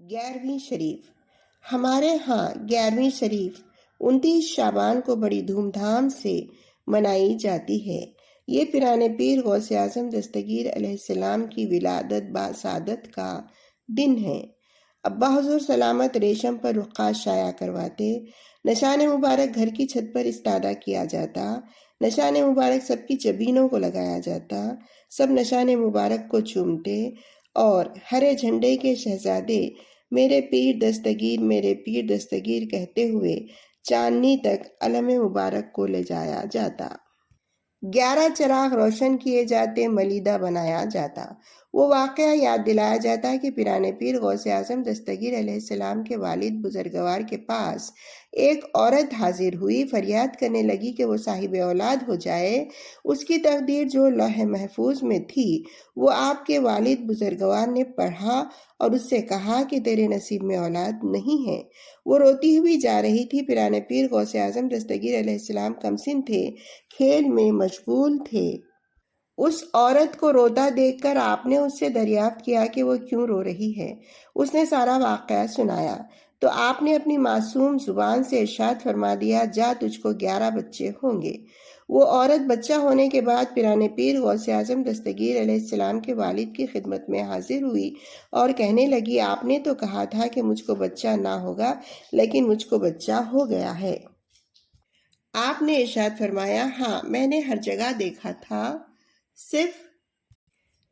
11ویں شریف ہمارے ہاں 11ویں شریف 29 شعبان کو بڑی دھوم دھام سے منائی جاتی ہے۔ یہ پیران پیر غوث اعظم دستگیر علیہ السلام کی ولادت باسعادت کا دن ہے۔ ابا حضور سلامت ریشم پر رقعہ شائع کرواتے، نشان مبارک گھر کی چھت پر استادہ کیا جاتا، نشان مبارک سب کی جبینوں کو لگایا جاتا، سب نشان مبارک کو چومتے اور ہرے جھنڈے کے شہزادے میرے پیر دستگیر کہتے ہوئے چاندنی تک علم مبارک کو لے جایا جاتا۔ 11 چراغ روشن کیے جاتے، ملیدہ بنایا جاتا۔ وہ واقعہ یاد دلایا جاتا کہ پیران پیر غوث اعظم دستگیر علیہ السلام کے والد بزرگوار کے پاس ایک عورت حاضر ہوئی، فریاد کرنے لگی کہ وہ صاحب اولاد ہو جائے۔ اس کی تقدیر جو لوح محفوظ میں تھی وہ آپ کے والد بزرگوار نے پڑھا اور اس سے کہا کہ تیرے نصیب میں اولاد نہیں ہے۔ وہ روتی ہوئی جا رہی تھی۔ پیران پیر غوث اعظم دستگیر علیہ السلام کمسن تھے، کھیل میں مشغول تھے۔ اس عورت کو روتا دیکھ کر آپ نے اس سے دریافت کیا کہ وہ کیوں رو رہی ہے۔ اس نے سارا واقعہ سنایا تو آپ نے اپنی معصوم زبان سے ارشاد فرما دیا، جا تجھ کو 11 بچے ہوں گے۔ وہ عورت بچہ ہونے کے بعد پیران پیر غوث اعظم دستگیر علیہ السلام کے والد کی خدمت میں حاضر ہوئی اور کہنے لگی، آپ نے تو کہا تھا کہ مجھ کو بچہ نہ ہوگا، لیکن مجھ کو بچہ ہو گیا ہے۔ آپ نے ارشاد فرمایا، ہاں میں نے ہر جگہ دیکھا تھا، صرف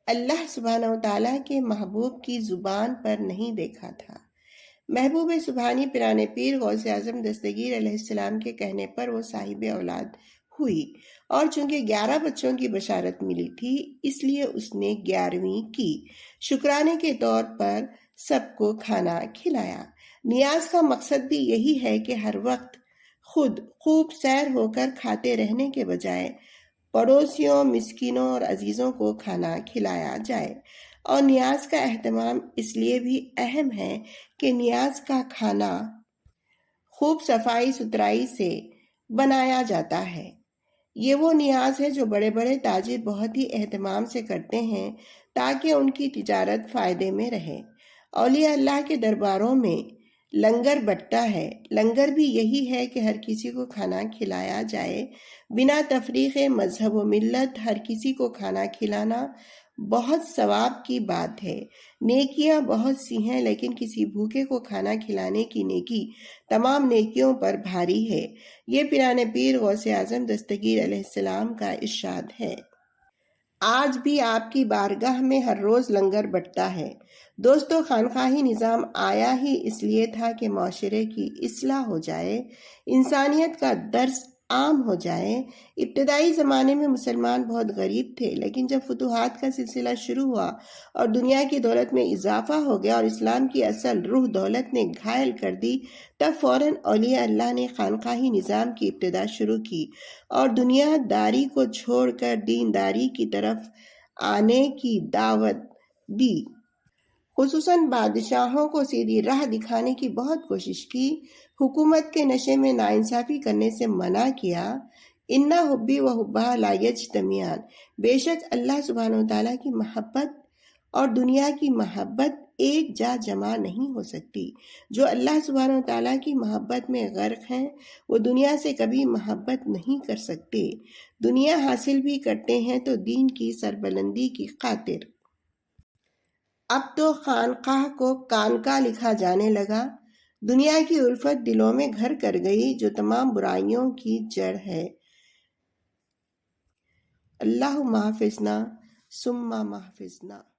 اللہ سبحانہ وتعالیٰ کے محبوب کی زبان پر نہیں دیکھا تھا۔ محبوب سبحانی پیران پیر غوث اعظم دستگیر علیہ السلام کے کہنے پر وہ صاحب اولاد ہوئی، اور چونکہ 11 بچوں کی بشارت ملی تھی اس لیے اس نے 11ویں کی۔ شکرانے کے طور پر سب کو کھانا کھلایا۔ نیاز کا مقصد بھی یہی ہے کہ ہر وقت خود خوب سیر ہو کر کھاتے رہنے کے بجائے پڑوسیوں، مسکینوں اور عزیزوں کو کھانا کھلایا جائے۔ اور نیاز کا اہتمام اس لیے بھی اہم ہے کہ نیاز کا کھانا خوب صفائی ستھرائی سے بنایا جاتا ہے۔ یہ وہ نیاز ہے جو بڑے بڑے تاجر بہت ہی اہتمام سے کرتے ہیں تاکہ ان کی تجارت فائدے میں رہے۔ اولیاء اللہ کے درباروں میں لنگر بٹتا ہے۔ لنگر بھی یہی ہے کہ ہر کسی کو کھانا کھلایا جائے بنا تفریق مذہب و ملت۔ ہر کسی کو کھانا کھلانا بہت ثواب کی بات ہے۔ نیکیاں بہت سی ہیں لیکن کسی بھوکے کو کھانا کھلانے کی نیکی تمام نیکیوں پر بھاری ہے۔ یہ پیران پیر غوث اعظم دستگیر علیہ السلام کا ارشاد ہے۔ آج بھی آپ کی بارگاہ میں ہر روز لنگر بٹتا ہے۔ دوستو، خانقاہی نظام آیا ہی اس لیے تھا کہ معاشرے کی اصلاح ہو جائے، انسانیت کا درس عام ہو جائے۔ ابتدائی زمانے میں مسلمان بہت غریب تھے، لیکن جب فتوحات کا سلسلہ شروع ہوا اور دنیا کی دولت میں اضافہ ہو گیا اور اسلام کی اصل روح دولت نے گھائل کر دی، تب فوراً اولیاء اللہ نے خانقاہی نظام کی ابتدا شروع کی اور دنیا داری کو چھوڑ کر دینداری کی طرف آنے کی دعوت دی۔ خصوصاً بادشاہوں کو سیدھی راہ دکھانے کی بہت کوشش کی، حکومت کے نشے میں ناانصافی کرنے سے منع کیا۔ اِنَّ حُبِّی وَحُبَّہَا لَا یَجْتَمِعَانِ، بے شک اللہ سبحانہ وتعالیٰ کی محبت اور دنیا کی محبت ایک جا جمع نہیں ہو سکتی۔ جو اللہ سبحانہ وتعالیٰ کی محبت میں غرق ہیں وہ دنیا سے کبھی محبت نہیں کر سکتے۔ دنیا حاصل بھی کرتے ہیں تو دین کی سربلندی کی خاطر۔ اب تو خانقاہ کو کانقاہ لکھا جانے لگا۔ دنیا کی الفت دلوں میں گھر کر گئی جو تمام برائیوں کی جڑ ہے۔ اللہ محفظنا ثم محفظنا۔